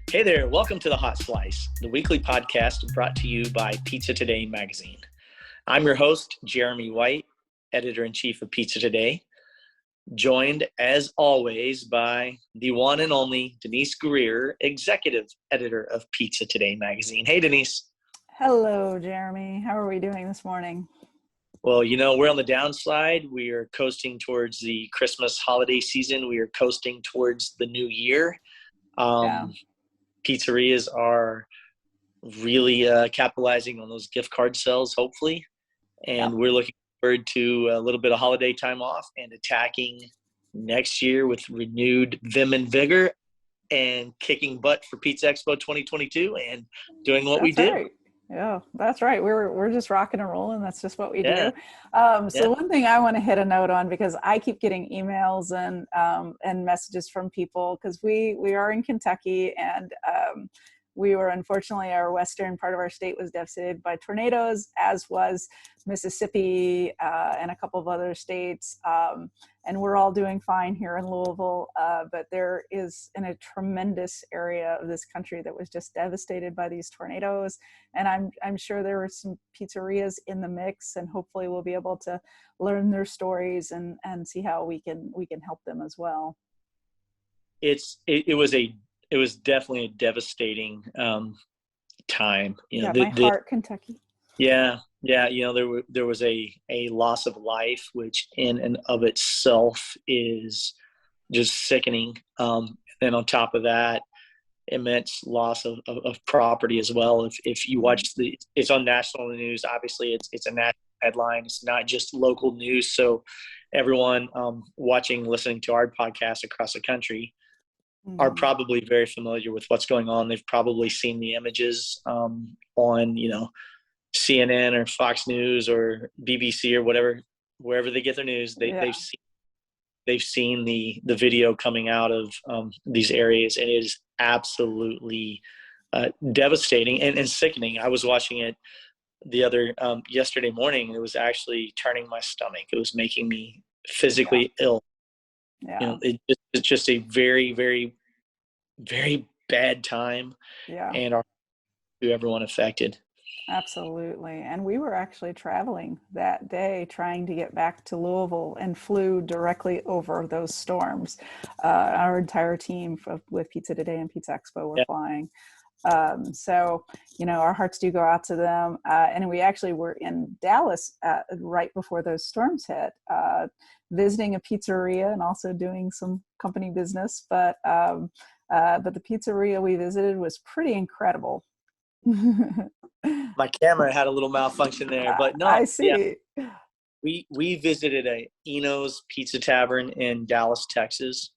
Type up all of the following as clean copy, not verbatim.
Hey there, welcome to The Hot Slice, the weekly podcast brought to you by Pizza Today magazine. I'm your host, Jeremy White, editor-in-chief of Pizza Today, joined as always by the one and only Denise Greer, executive editor of Pizza Today magazine. Hey, Denise. Hello, Jeremy. How are we doing this morning? Well, we're on the downside. We are coasting towards the Christmas holiday season. We are coasting towards the new year. Pizzerias are really capitalizing on those gift card sales, hopefully. And we're looking forward to a little bit of holiday time off and attacking next year with renewed vim and vigor and kicking butt for Pizza Expo 2022 and doing what we do. Right. Yeah, that's right. We're just rocking and rolling. That's just what we do. Yeah. So one thing I want to hit a note on, because I keep getting emails and messages from people, because we are in Kentucky, and we were, unfortunately, our western part of our state was devastated by tornadoes, as was Mississippi and a couple of other states. And we're all doing fine here in Louisville, but there is in a tremendous area of this country that was just devastated by these tornadoes. And I'm sure there were some pizzerias in the mix, and hopefully we'll be able to learn their stories and see how we can help them as well. It was definitely a devastating time. My heart, Kentucky. Yeah. There was a loss of life, which in and of itself is just sickening. And on top of that, immense loss of property as well. If you watch it's on national news. Obviously, it's a national headline. It's not just local news. So everyone listening to our podcast across the country are probably very familiar with what's going on. They've probably seen the images on, CNN or Fox News or BBC or whatever, wherever they get their news. They've seen the video coming out of these areas, and it is absolutely devastating and sickening. I was watching it yesterday morning. It was actually turning my stomach. It was making me physically ill. Yeah. It's just a very, very, very bad time. Yeah. And to everyone affected. Absolutely. And we were actually traveling that day trying to get back to Louisville, and flew directly over those storms. Our entire team with Pizza Today and Pizza Expo were flying. So, our hearts do go out to them. And we actually were in Dallas right before those storms hit, visiting a pizzeria and also doing some company business. But the pizzeria we visited was pretty incredible. My camera had a little malfunction there, but no. I see. Yeah. We visited a Eno's Pizza Tavern in Dallas, Texas.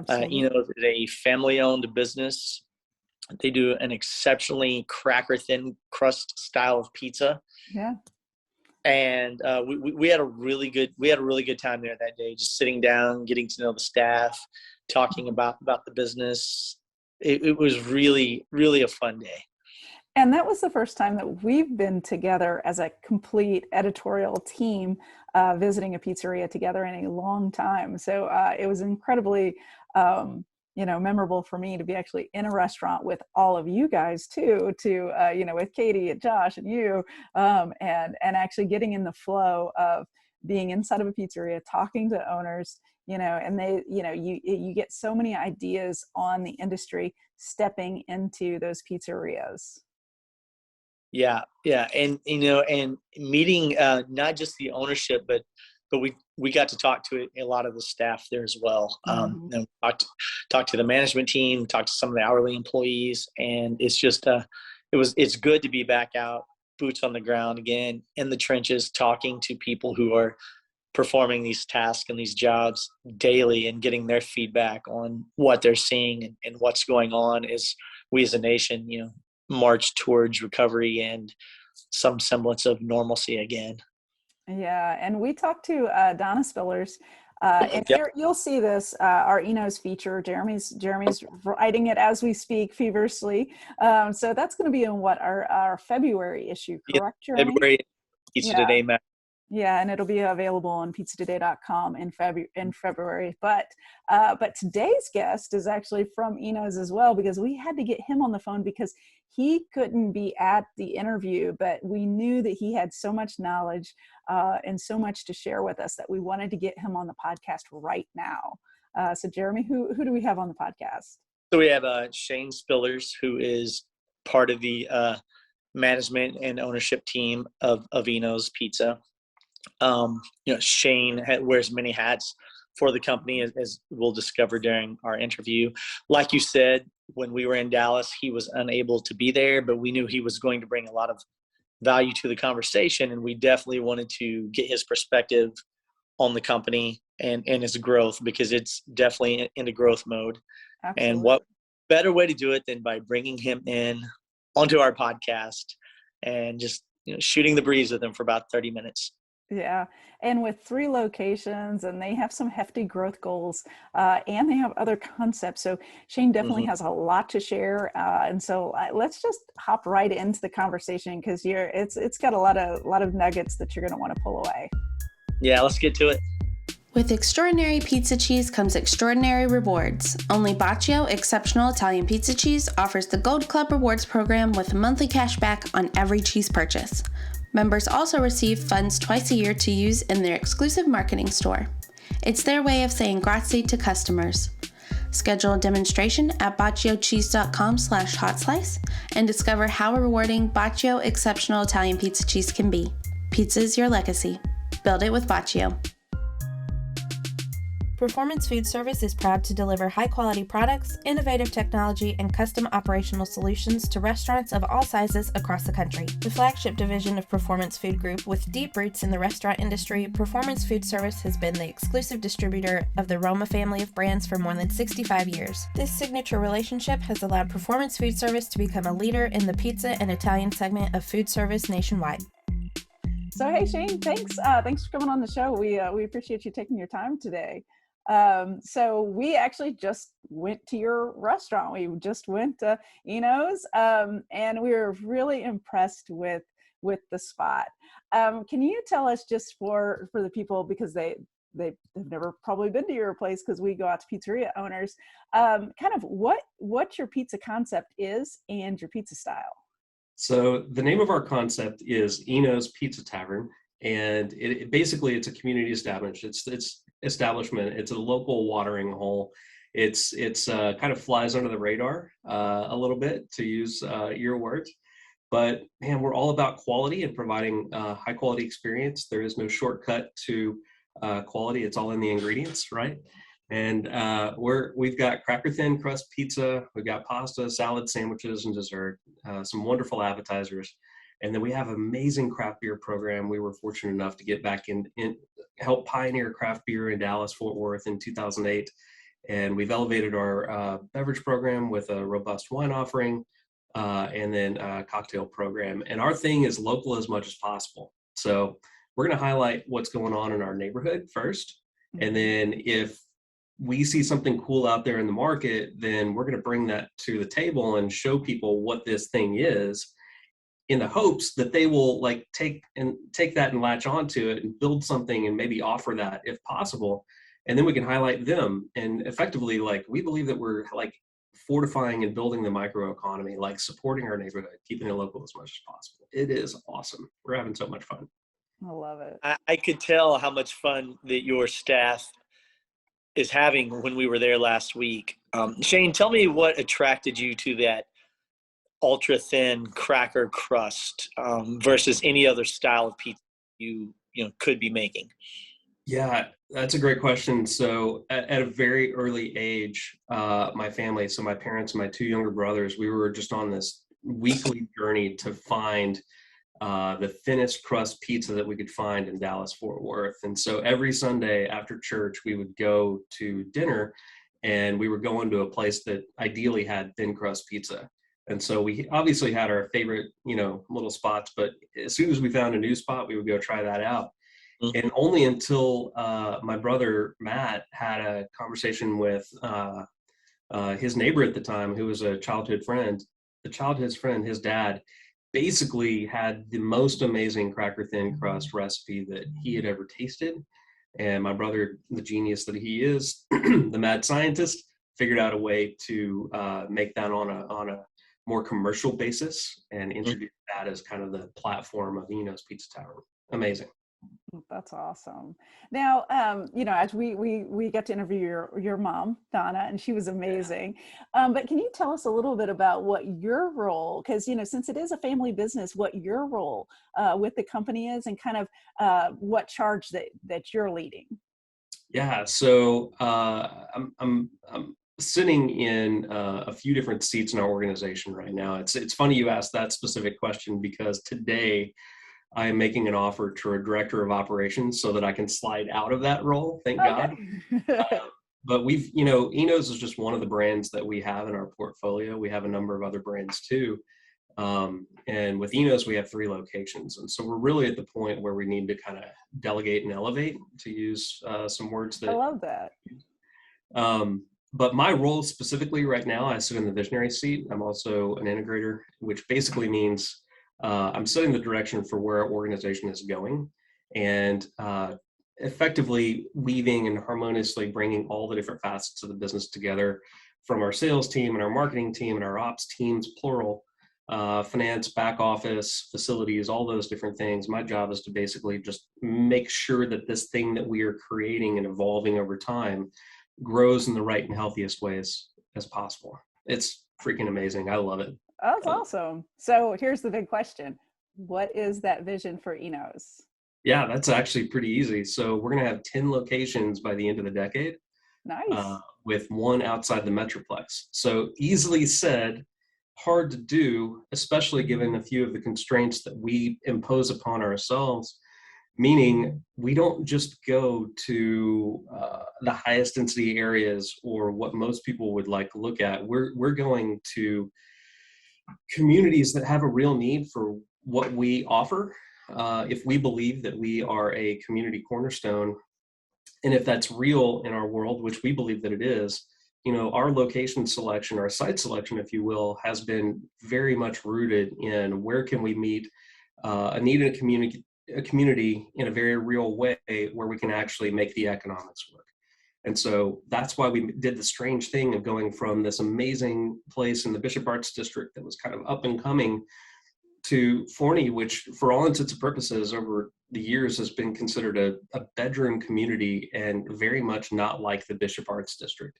Eno's is a family-owned business. They do an exceptionally cracker-thin crust style of pizza. Yeah. And we had a really good time there that day, just sitting down, getting to know the staff, talking about the business. It was really, really a fun day. And that was the first time that we've been together as a complete editorial team, visiting a pizzeria together in a long time. So it was incredibly, memorable for me to be actually in a restaurant with all of you guys too, with Katie and Josh and you, and actually getting in the flow of being inside of a pizzeria, talking to owners, and they, you get so many ideas on the industry stepping into those pizzerias. Yeah. And meeting not just the ownership, but we got to talk to a lot of the staff there as well. And talk to the management team, talk to some of the hourly employees, and it's just it's good to be back out, boots on the ground again, in the trenches, talking to people who are performing these tasks and these jobs daily, and getting their feedback on what they're seeing and what's going on as we as a nation, march towards recovery and some semblance here again. Yeah, and we talked to Donna Spillers, and you'll see this, our Eno's feature. Jeremy's writing it as we speak feverishly. So that's going to be in our February issue, correct, Jeremy? February Pizza Today magazine. Yeah, and it'll be available on pizzatoday.com in February. But today's guest is actually from Eno's as well, because we had to get him on the phone because he couldn't be at the interview, but we knew that he had so much knowledge and so much to share with us that we wanted to get him on the podcast right now. So Jeremy, who do we have on the podcast? So we have Shane Spillers, who is part of the management and ownership team of Eno's Pizza. Shane wears many hats for the company, as we'll discover during our interview. Like you said, when we were in Dallas, he was unable to be there, but we knew he was going to bring a lot of value to the conversation, and we definitely wanted to get his perspective on the company and its growth, because it's definitely in a growth mode. Absolutely. And what better way to do it than by bringing him in onto our podcast and just shooting the breeze with him for about 30 minutes. Yeah. And with 3 locations, and they have some hefty growth goals, and they have other concepts. So Shane definitely has a lot to share. And so let's just hop right into the conversation, because it's got a lot of nuggets that you're going to want to pull away. Yeah, let's get to it. With extraordinary pizza cheese comes extraordinary rewards. Only Baccio Exceptional Italian Pizza Cheese offers the Gold Club Rewards program with monthly cash back on every cheese purchase. Members also receive funds twice a year to use in their exclusive marketing store. It's their way of saying grazie to customers. Schedule a demonstration at bacciocheese.com/hotslice and discover how rewarding Baccio Exceptional Italian Pizza Cheese can be. Pizza is your legacy. Build it with Baccio. Performance Food Service is proud to deliver high-quality products, innovative technology, and custom operational solutions to restaurants of all sizes across the country. The flagship division of Performance Food Group, with deep roots in the restaurant industry, Performance Food Service has been the exclusive distributor of the Roma family of brands for more than 65 years. This signature relationship has allowed Performance Food Service to become a leader in the pizza and Italian segment of food service nationwide. So hey Shane, thanks for coming on the show. We appreciate you taking your time today. So we actually just went to your restaurant. We just went to Eno's, and we were really impressed with the spot. Can you tell us, just for the people, because they've never probably been to your place, because we go out to pizzeria owners, kind of what your pizza concept is and your pizza style? So the name of our concept is Eno's Pizza Tavern, and basically it's a community establishment. It's a local watering hole. It's kind of flies under the radar a little bit, to use your words. But man, we're all about quality and providing high quality experience. There is no shortcut to quality. It's all in the ingredients, right? And we've got cracker thin crust pizza, we've got pasta, salad, sandwiches, and dessert, some wonderful appetizers. And then we have an amazing craft beer program. We were fortunate enough to get back in help pioneer craft beer in Dallas, Fort Worth in 2008. And we've elevated our beverage program with a robust wine offering, and then a cocktail program. And our thing is local as much as possible. So we're going to highlight what's going on in our neighborhood first. And then if we see something cool out there in the market, then we're going to bring that to the table and show people what this thing is, in the hopes that they will take that and latch onto it and build something and maybe offer that if possible. And then we can highlight them. And effectively, we believe that we're fortifying and building the microeconomy, supporting our neighborhood, keeping it local as much as possible. It is awesome. We're having so much fun. I love it. I could tell how much fun that your staff is having when we were there last week. Shane, tell me what attracted you to that ultra thin cracker crust versus any other style of pizza you could be making. Yeah, that's a great question. So at a very early age, my family, so my parents and my 2 younger brothers, we were just on this weekly journey to find the thinnest crust pizza that we could find in Dallas, Fort Worth. And so every Sunday after church, we would go to dinner, and we were going to a place that ideally had thin crust pizza. And so we obviously had our favorite, little spots, but as soon as we found a new spot, we would go try that out. Mm-hmm. And only until my brother, Matt, had a conversation with his neighbor at the time, who was a childhood friend, his dad, basically had the most amazing cracker thin crust recipe that he had ever tasted. And my brother, the genius that he is, the mad scientist, figured out a way to make that on a more commercial basis and introduce that as kind of the platform of Eno's Pizza Tavern. Amazing. That's awesome. Now, as we got to interview your mom, Donna, and she was amazing. But can you tell us a little bit about what your role, because, since it is a family business, what your role with the company is, and kind of what charge that you're leading? Yeah. So I'm sitting in a few different seats in our organization right now. It's funny you asked that specific question, because today I am making an offer to a director of operations so that I can slide out of that role. Thank God. But Eno's is just one of the brands that we have in our portfolio. We have a number of other brands too. And with Eno's, we have 3 locations. And so we're really at the point where we need to kind of delegate and elevate, to use some words that. I love that. But my role specifically right now, I sit in the visionary seat. I'm also an integrator, which basically means I'm setting the direction for where our organization is going, and effectively weaving and harmoniously bringing all the different facets of the business together, from our sales team and our marketing team and our ops teams, plural, finance, back office, facilities, all those different things. My job is to basically just make sure that this thing that we are creating and evolving over time grows in the right and healthiest ways as possible. It's freaking amazing. I love it. That's awesome. So here's the big question. What is that vision for Eno's? Yeah, that's actually pretty easy. So we're going to have 10 locations by the end of the decade. Nice. With 1 outside the Metroplex. So easily said, hard to do, especially given a few of the constraints that we impose upon ourselves, meaning we don't just go to the highest density areas or what most people would like to look at. We're going to communities that have a real need for what we offer. If we believe that we are a community cornerstone, and if that's real in our world, which we believe that it is, our location selection, our site selection, if you will, has been very much rooted in where can we meet a need in a community in a very real way, where we can actually make the economics work. And so that's why we did the strange thing of going from this amazing place in the Bishop Arts District that was kind of up and coming to Forney, which for all intents and purposes over the years has been considered a bedroom community and very much not like the Bishop Arts District.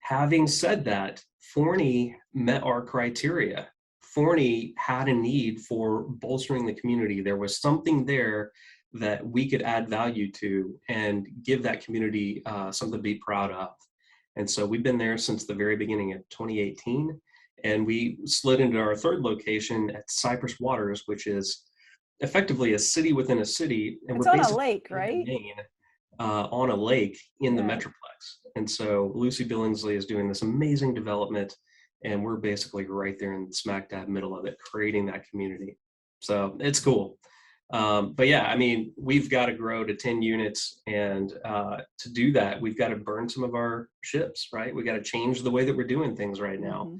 Having said that, Forney met our criteria. Forney had a need for bolstering the community. There was something there that we could add value to and give that community something to be proud of. And so we've been there since the very beginning of 2018. And we slid into our 3rd location at Cypress Waters, which is effectively a city within a city. And it's we're on a basically lake, right? On a lake in the Metroplex. And so Lucy Billingsley is doing this amazing development, and we're basically right there in smack dab middle of it, creating that community. So it's cool. But yeah, I mean, we've got to grow to 10 units, and to do that, we've got to burn some of our ships, right? We got to change the way that we're doing things right now. Mm-hmm.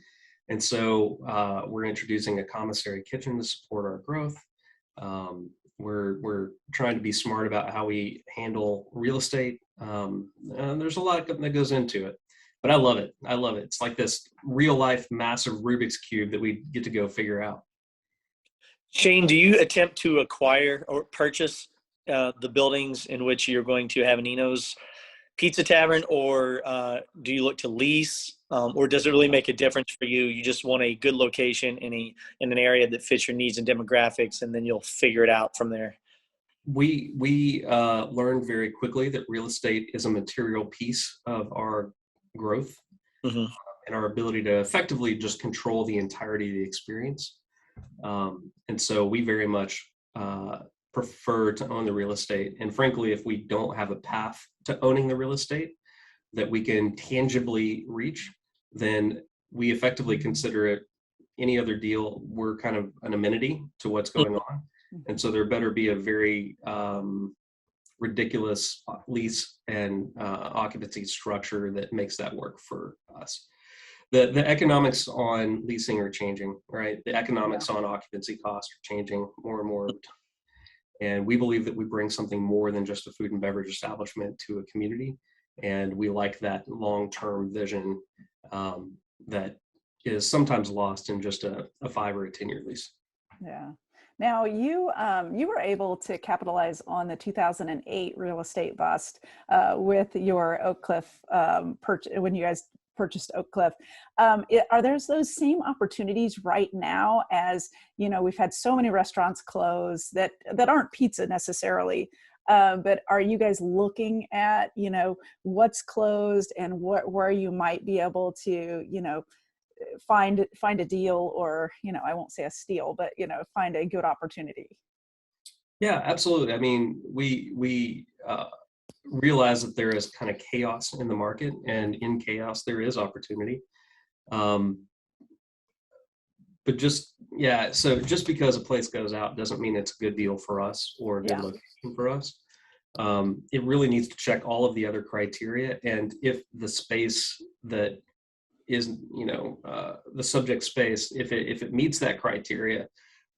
And so we're introducing a commissary kitchen to support our growth. We're trying to be smart about how we handle real estate. And there's a lot that goes into it, but I love it. I love it. It's like this real life massive Rubik's Cube that we get to go figure out. Shane, do you attempt to acquire or purchase the buildings in which you're going to have an Eno's Pizza Tavern, or do you look to lease, or does it really make a difference for you? You just want a good location in an area that fits your needs and demographics, and then you'll figure it out from there. We learned very quickly that real estate is a material piece of our growth, and our ability to effectively just control the entirety of the experience. And so we very much prefer to own the real estate. And frankly, if we don't have a path to owning the real estate that we can tangibly reach, then we effectively consider it any other deal. We're kind of an amenity to what's going on. And so there better be a very ridiculous lease and occupancy structure that makes that work for us. The economics on leasing are changing, right? The economics on occupancy costs are changing more and more over time. And we believe that we bring something more than just a food and beverage establishment to a community. And we like that long-term vision that is sometimes lost in just a 5 or a 10-year lease. Yeah. Now you were able to capitalize on the 2008 real estate bust with your Oak Cliff when you guys purchased Oak Cliff. Are there those same opportunities right now? As you know, we've had so many restaurants close that aren't pizza necessarily, but are you guys looking at, you know, what's closed and where you might be able to, you know, find a deal, or, you know, I won't say a steal, but, you know, find a good opportunity? Yeah, absolutely. I mean, we realize that there is kind of chaos in the market, and in chaos there is opportunity. But so just because a place goes out doesn't mean it's a good deal for us or a good location for us. It really needs to check all of the other criteria, and if the space that is, you know, the subject space, if it meets that criteria,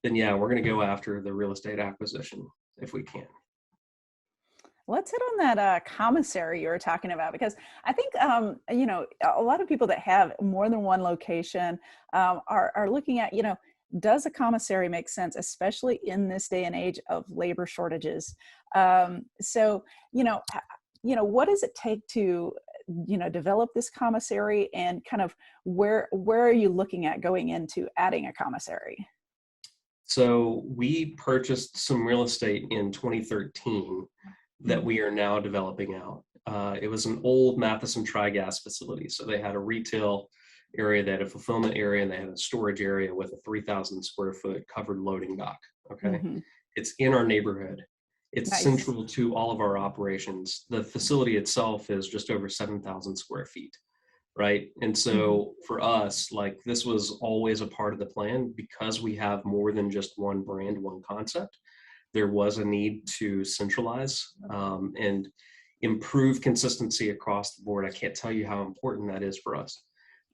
then yeah, we're going to go after the real estate acquisition if we can. Let's hit on that commissary you were talking about, because I think, you know, a lot of people that have more than one location are looking at, you know, does a commissary make sense, especially in this day and age of labor shortages? So, you know, what does it take to, you know, develop this commissary, and kind of where are you looking at going into adding a commissary? So we purchased some real estate in 2013 that we are now developing out. It was an old Matheson Tri-Gas facility. So they had a retail area, they had a fulfillment area, and they had a storage area with a 3,000 square foot covered loading dock. Okay. It's in our neighborhood. It's central to all of our operations. The facility itself is just over 7,000 square feet. Right. And so for us, like, this was always a part of the plan, because we have more than just one brand, one concept. There was a need to centralize and improve consistency across the board. I can't tell you how important that is for us.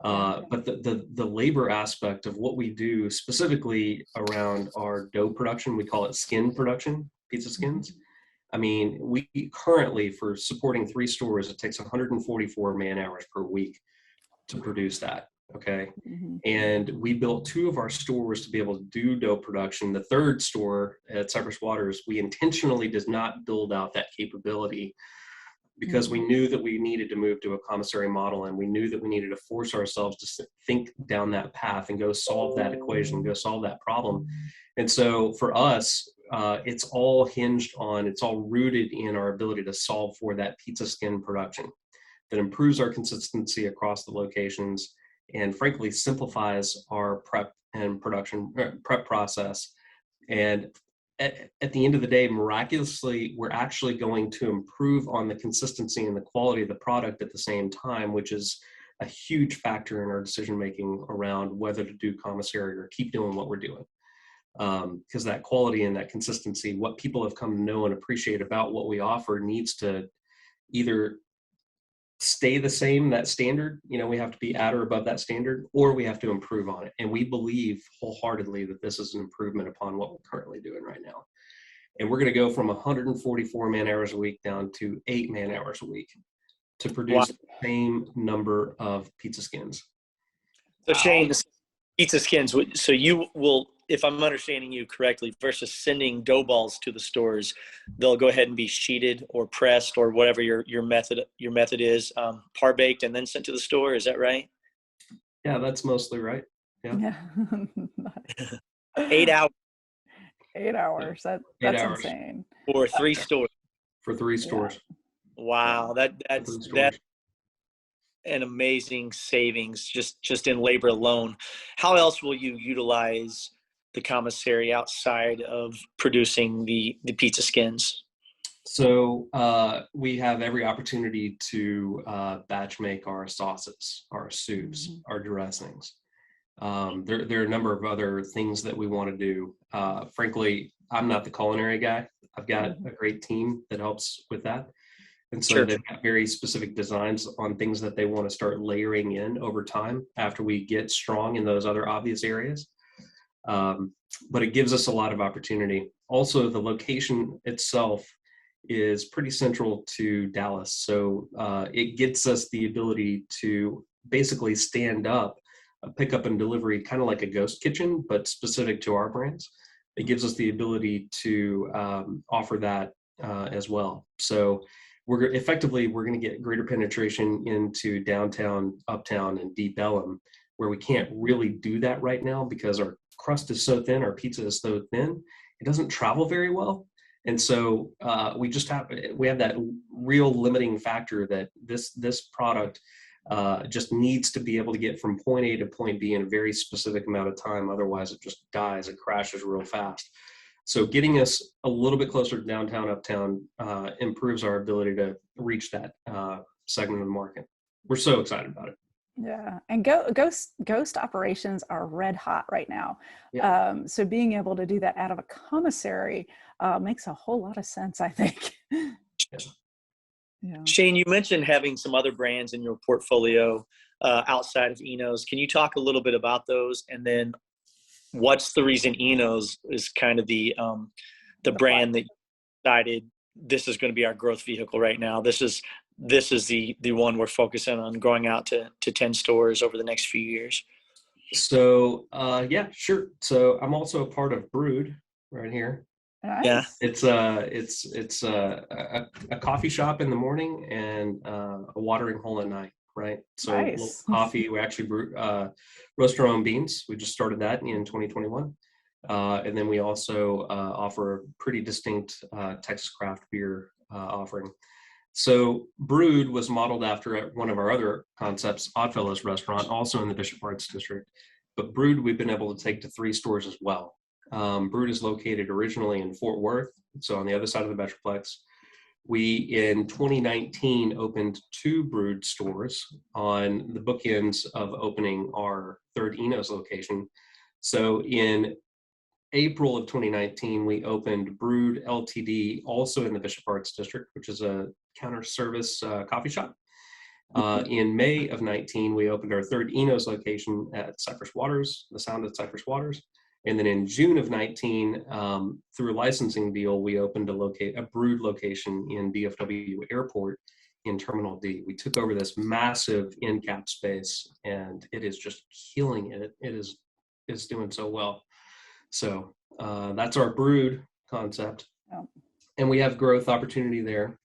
But the labor aspect of what we do, specifically around our dough production, we call it skin production, pizza skins. I mean, we currently, for supporting 3 stores, it takes 144 man hours per week to produce that. Okay. And we built 2 of our stores to be able to do dough production. The 3rd store at Cypress Waters, we intentionally did not build out that capability, because we knew that we needed to move to a commissary model, and we knew that we needed to force ourselves to think down that path and go solve that equation, go solve that problem. And so for us, it's all rooted in our ability to solve for that pizza skin production that improves our consistency across the locations, and frankly simplifies our prep and production prep process. And at the end of the day, miraculously, we're actually going to improve on the consistency and the quality of the product at the same time, which is a huge factor in our decision making around whether to do commissary or keep doing what we're doing. Because that quality and that consistency, what people have come to know and appreciate about what we offer, needs to either stay the same, that standard, you know, we have to be at or above that standard, or we have to improve on it. And we believe wholeheartedly that this is an improvement upon what we're currently doing right now. And we're going to go from 144 man hours a week down to 8 man hours a week to produce the same number of pizza skins. So Shane, pizza skins, so you will, if I'm understanding you correctly, versus sending dough balls to the stores, they'll go ahead and be sheeted or pressed or whatever your method is, par baked and then sent to the store. Is that right? Yeah, that's mostly right. Yeah. 8 hours. 8 hours. That's insane. For 3 stores. For 3 stores. Wow, that's an amazing savings just in labor alone. How else will you utilize the commissary outside of producing the pizza skins? So we have every opportunity to batch make our sauces, our soups, our dressings. There are a number of other things that we want to do. Frankly, I'm not the culinary guy. I've got a great team that helps with that. And so Sure. they've got very specific designs on things that they want to start layering in over time after we get strong in those other obvious areas. But it gives us a lot of opportunity. Also, the location itself is pretty central to Dallas. So it gets us the ability to basically stand up a pickup and delivery, kind of like a ghost kitchen, but specific to our brands. It gives us the ability to offer that as well. So we're going to get greater penetration into downtown, uptown, and Deep Ellum, where we can't really do that right now because our crust is so thin, our pizza is so thin, it doesn't travel very well. And so we have that real limiting factor that this product just needs to be able to get from point A to point B in a very specific amount of time. Otherwise, it just dies. It crashes real fast. So getting us a little bit closer to downtown, uptown improves our ability to reach that segment of the market. We're so excited about it. Yeah, and ghost operations are red hot right now. Yeah. So being able to do that out of a commissary makes a whole lot of sense, I think. Yeah. Shane, you mentioned having some other brands in your portfolio outside of Eno's. Can you talk a little bit about those? And then what's the reason Eno's is kind of the brand that you decided this is going to be our growth vehicle right now? This is the one we're focusing on growing out to 10 stores over the next few years. So yeah, sure. So I'm also a part of Brood right here. Nice. Yeah. It's a coffee shop in the morning and a watering hole at night, right? So Nice. coffee, we actually roast our own beans. We just started that in 2021. And then we also offer a pretty distinct Texas craft beer offering. So Brood was modeled after one of our other concepts, Oddfellows Restaurant, also in the Bishop Arts District. But Brood, we've been able to take to 3 stores as well. Brood is located originally in Fort Worth, so on the other side of the Metroplex. We, in 2019, opened 2 Brood stores on the bookends of opening our 3rd Eno's location. So in April of 2019, we opened Brood Ltd, also in the Bishop Arts District, which is a counter service coffee shop. In May of 19, we opened our 3rd Eno's location at Cypress Waters, the Sound at Cypress Waters. And then in June of 19, through a licensing deal, we opened a Brood location in DFW Airport in Terminal D. We took over this massive end cap space, and it is just killing it. It's doing so well. So that's our Brood concept. Oh. And we have growth opportunity there.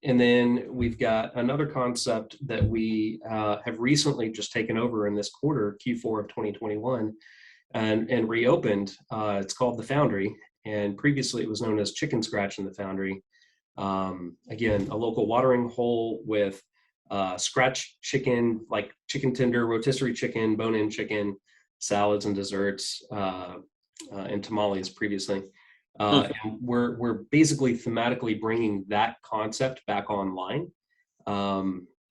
And then we've got another concept that we have recently just taken over in this quarter, Q4 of 2021, and reopened. It's called The Foundry, and previously it was known as Chicken Scratch in the Foundry. Again, a local watering hole with scratch chicken, like chicken tender, rotisserie chicken, bone-in chicken, salads and desserts, and tamales previously. And we're basically thematically bringing that concept back online.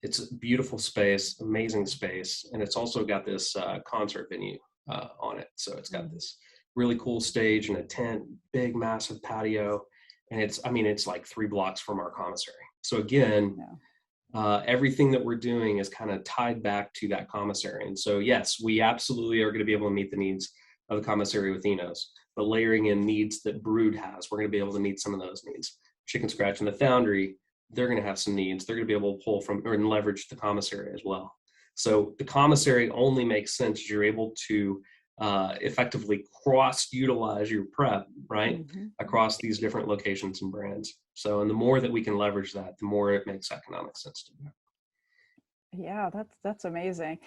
It's a beautiful space, amazing space, and it's also got this concert venue on it. So it's got this really cool stage and a tent, big, massive patio, and it's like 3 blocks from our commissary. So again, everything that we're doing is kind of tied back to that commissary. And so yes, we absolutely are going to be able to meet the needs of the commissary with Eno's. But layering in needs that Brood has, we're going to be able to meet some of those needs. Chicken Scratch and the Foundry, they're going to have some needs. They're going to be able to pull from or leverage the commissary as well. So the commissary only makes sense as you're able to effectively cross-utilize your prep, right, across these different locations and brands. So, and the more that we can leverage that, the more it makes economic sense to do. Yeah, that's amazing.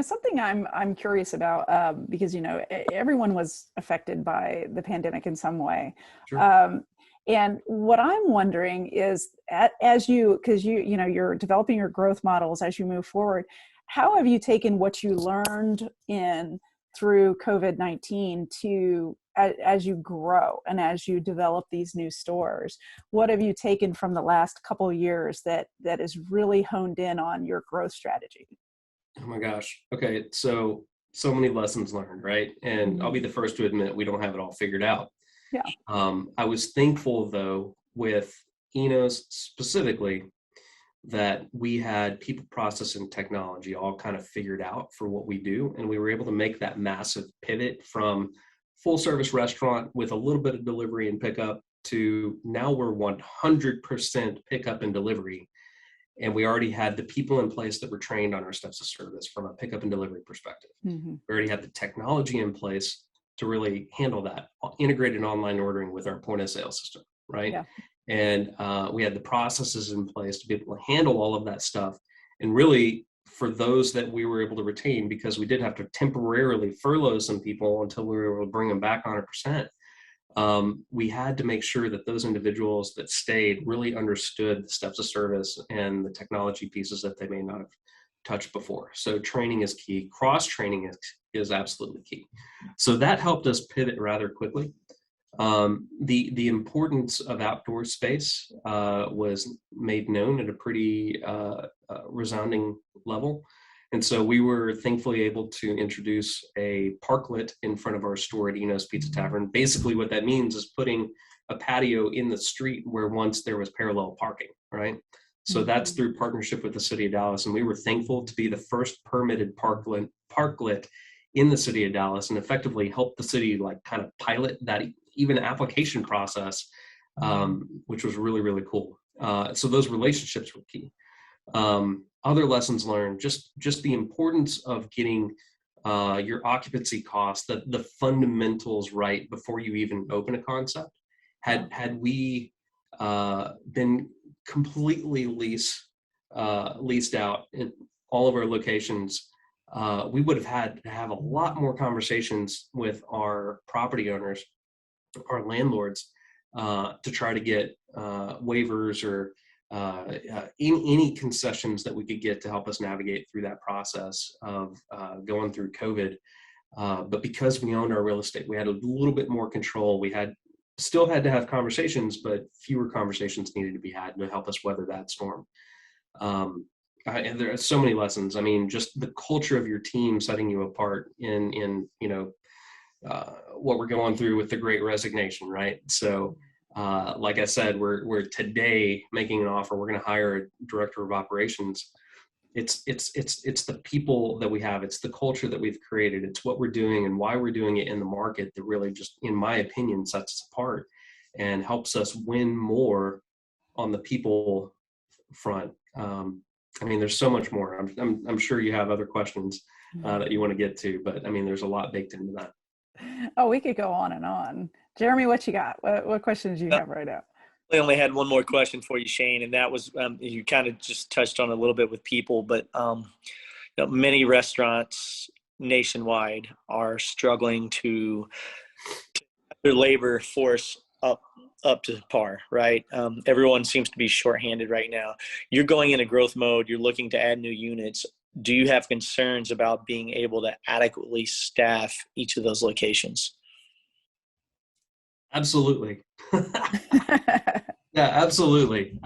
Something I'm curious about because everyone was affected by the pandemic in some way. Sure. And what I'm wondering is, as because you're developing your growth models as you move forward, how have you taken what you learned through COVID-19 to as you grow and as you develop these new stores? What have you taken from the last couple of years that is really honed in on your growth strategy? Oh my gosh. Okay. So many lessons learned, right? And I'll be the first to admit we don't have it all figured out. Yeah. I was thankful though with Enos specifically, that we had people, process, and technology all kind of figured out for what we do. And we were able to make that massive pivot from full service restaurant with a little bit of delivery and pickup to now we're 100% pickup and delivery. And we already had the people in place that were trained on our steps of service from a pickup and delivery perspective. Mm-hmm. We already had the technology in place to really handle that integrated online ordering with our point of sale system, right? Yeah. And we had the processes in place to be able to handle all of that stuff. And really, for those that we were able to retain, because we did have to temporarily furlough some people until we were able to bring them back 100%, we had to make sure that those individuals that stayed really understood the steps of service and the technology pieces that they may not have touched before. So training is key. Cross-training is absolutely key. So that helped us pivot rather quickly. The importance of outdoor space was made known at a pretty resounding level. And so we were thankfully able to introduce a parklet in front of our store at Enos Pizza Tavern. Basically what that means is putting a patio in the street where once there was parallel parking, right? So that's through partnership with the city of Dallas. And we were thankful to be the first permitted parklet in the city of Dallas, and effectively help the city like kind of pilot that even application process, which was really, really cool. So those relationships were key. Other lessons learned, just the importance of getting your occupancy costs, the fundamentals right before you even open a concept. Had we been completely leased out in all of our locations, we would have had to have a lot more conversations with our property owners, our landlords, to try to get waivers or any concessions that we could get to help us navigate through that process of going through COVID. But because we owned our real estate, we had a little bit more control. We still had to have conversations, but fewer conversations needed to be had to help us weather that storm. And there are so many lessons. I mean, just the culture of your team setting you apart in what we're going through with the Great Resignation, right? So, like I said, we're today making an offer. We're going to hire a director of operations. It's the people that we have. It's the culture that we've created. It's what we're doing and why we're doing it in the market that really just, in my opinion, sets us apart and helps us win more on the people front. I mean, there's so much more. I'm sure you have other questions that you want to get to, but I mean, there's a lot baked into that. Oh, we could go on and on. Jeremy, what you got? What questions do you have right now? I only had one more question for you, Shane, and that was you kind of just touched on a little bit with people, but many restaurants nationwide are struggling to their labor force up to par, right? Everyone seems to be shorthanded right now. You're going into growth mode. You're looking to add new units. Do you have concerns about being able to adequately staff each of those locations? Absolutely. Yeah, absolutely.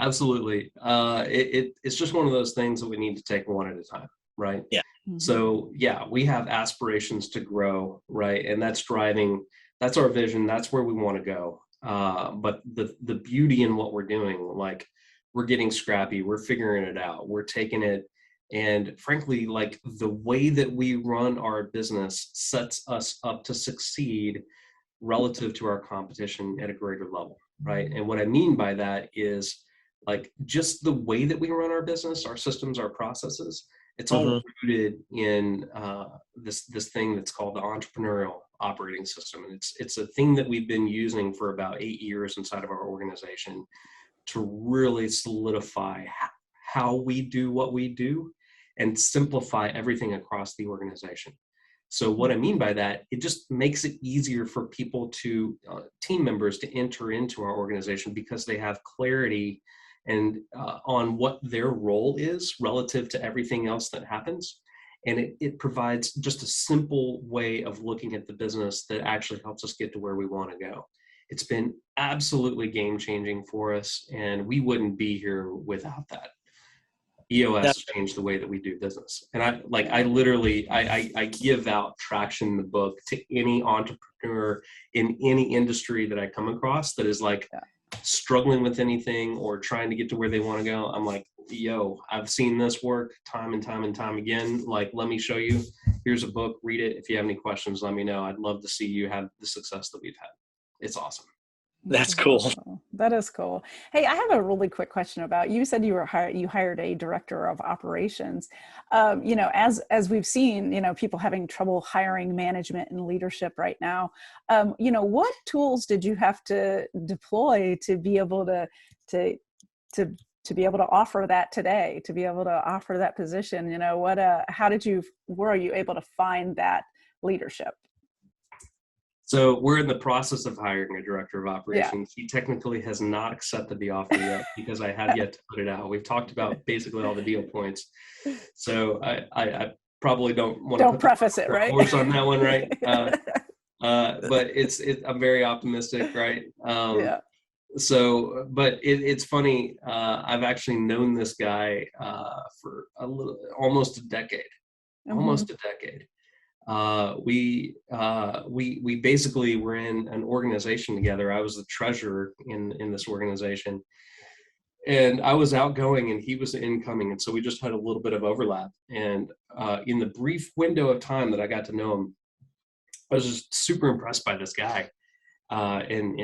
It's just one of those things that we need to take one at a time, right? Yeah. Mm-hmm. So yeah, we have aspirations to grow, right? And that's our vision. That's where we want to go. But the beauty in what we're doing, like we're getting scrappy, we're figuring it out, we're taking it. And frankly, like the way that we run our business sets us up to succeed relative to our competition at a greater level, right? And what I mean by that is like just the way that we run our business, our systems, our processes, it's all rooted in this thing that's called the entrepreneurial operating system. And it's a thing that we've been using for about 8 years inside of our organization to really solidify how we do what we do and simplify everything across the organization. So what I mean by that, it just makes it easier for people to, team members to enter into our organization because they have clarity and on what their role is relative to everything else that happens. And it provides just a simple way of looking at the business that actually helps us get to where we want to go. It's been absolutely game changing for us, and we wouldn't be here without that. EOS has changed the way that we do business. And I literally give out Traction, the book, to any entrepreneur in any industry that I come across that is like, struggling with anything or trying to get to where they want to go, I'm like, yo, I've seen this work time and time and time again. Like, let me show you. Here's a book, read it. If you have any questions, let me know. I'd love to see you have the success that we've had. It's awesome. That's cool. That is cool. Hey, I have a really quick question about, you said you hired a director of operations. As we've seen, people having trouble hiring management and leadership right now. What tools did you have to deploy to be able to be able to offer that today, to be able to offer that position? Where are you able to find that leadership? So we're in the process of hiring a director of operations. Yeah. He technically has not accepted the offer yet because I have yet to put it out. We've talked about basically all the deal points. So I probably don't want to preface it, right? Horse on that one, right? But I'm very optimistic, right? Yeah. So, but it's funny. I've actually known this guy for almost a decade. Mm-hmm. Almost a decade. We basically were in an organization together. I was the treasurer in this organization, and I was outgoing and he was incoming. And so we just had a little bit of overlap. And in the brief window of time that I got to know him, I was just super impressed by this guy and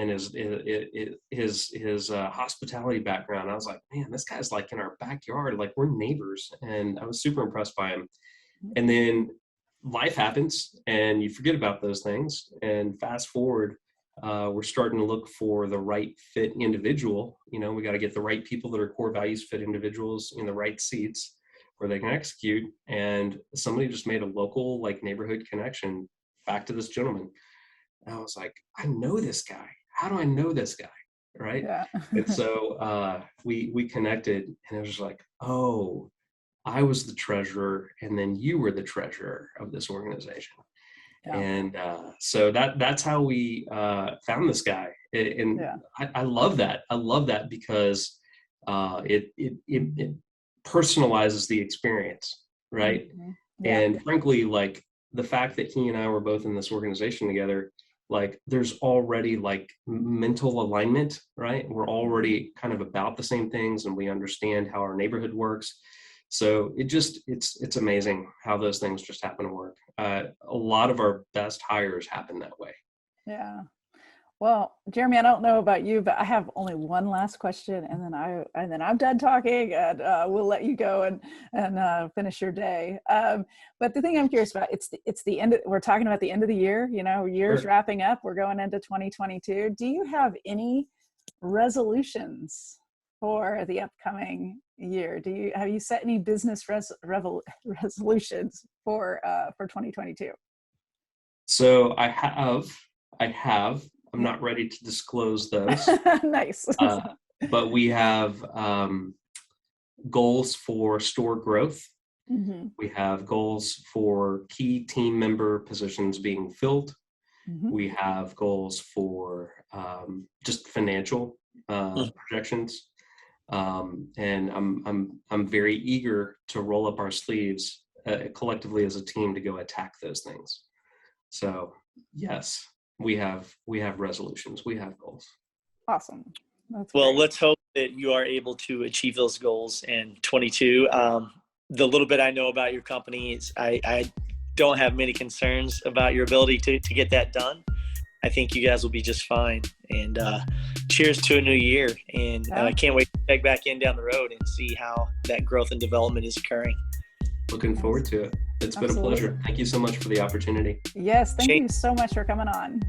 his hospitality background. I was like, man, this guy's like in our backyard, like we're neighbors. And I was super impressed by him. And then life happens and you forget about those things, and fast forward, we're starting to look for the right fit individual. We got to get the right people that are core values fit individuals in the right seats where they can execute. And somebody just made a local neighborhood connection back to this gentleman. And I was like, I know this guy. How do I know this guy? Right. Yeah. And so we connected, and it was like, oh, I was the treasurer, and then you were the treasurer of this organization. Yeah. And so that's how we found this guy. And yeah. I love that. I love that because it personalizes the experience, right? Mm-hmm. Yeah. And frankly, the fact that he and I were both in this organization together, there's already mental alignment, right? We're already kind of about the same things, and we understand how our neighborhood works. So it's amazing how those things just happen to work. A lot of our best hires happen that way. Yeah. Well, Jeremy, I don't know about you, but I have only one last question, and then I'm done talking, and we'll let you go and finish your day. But the thing I'm curious about, it's the end. We're talking about the end of the year. Year's sure. Wrapping up. We're going into 2022. Do you have any resolutions for the upcoming year? Have you set any business resolutions for 2022? So I have. I'm not ready to disclose those. Nice. But we have goals for store growth. Mm-hmm. We have goals for key team member positions being filled. Mm-hmm. We have goals for just financial projections. And I'm very eager to roll up our sleeves collectively as a team to go attack those things. So yes, we have resolutions, we have goals. Awesome. That's well, great. Let's hope that you are able to achieve those goals in 22. The little bit I know about your company is I don't have many concerns about your ability to get that done. I think you guys will be just fine. And cheers to a new year. And I can't wait to check back in down the road and see how that growth and development is occurring. Looking forward to it. It's been a pleasure. Thank you so much for the opportunity. Yes, thank you so much for coming on.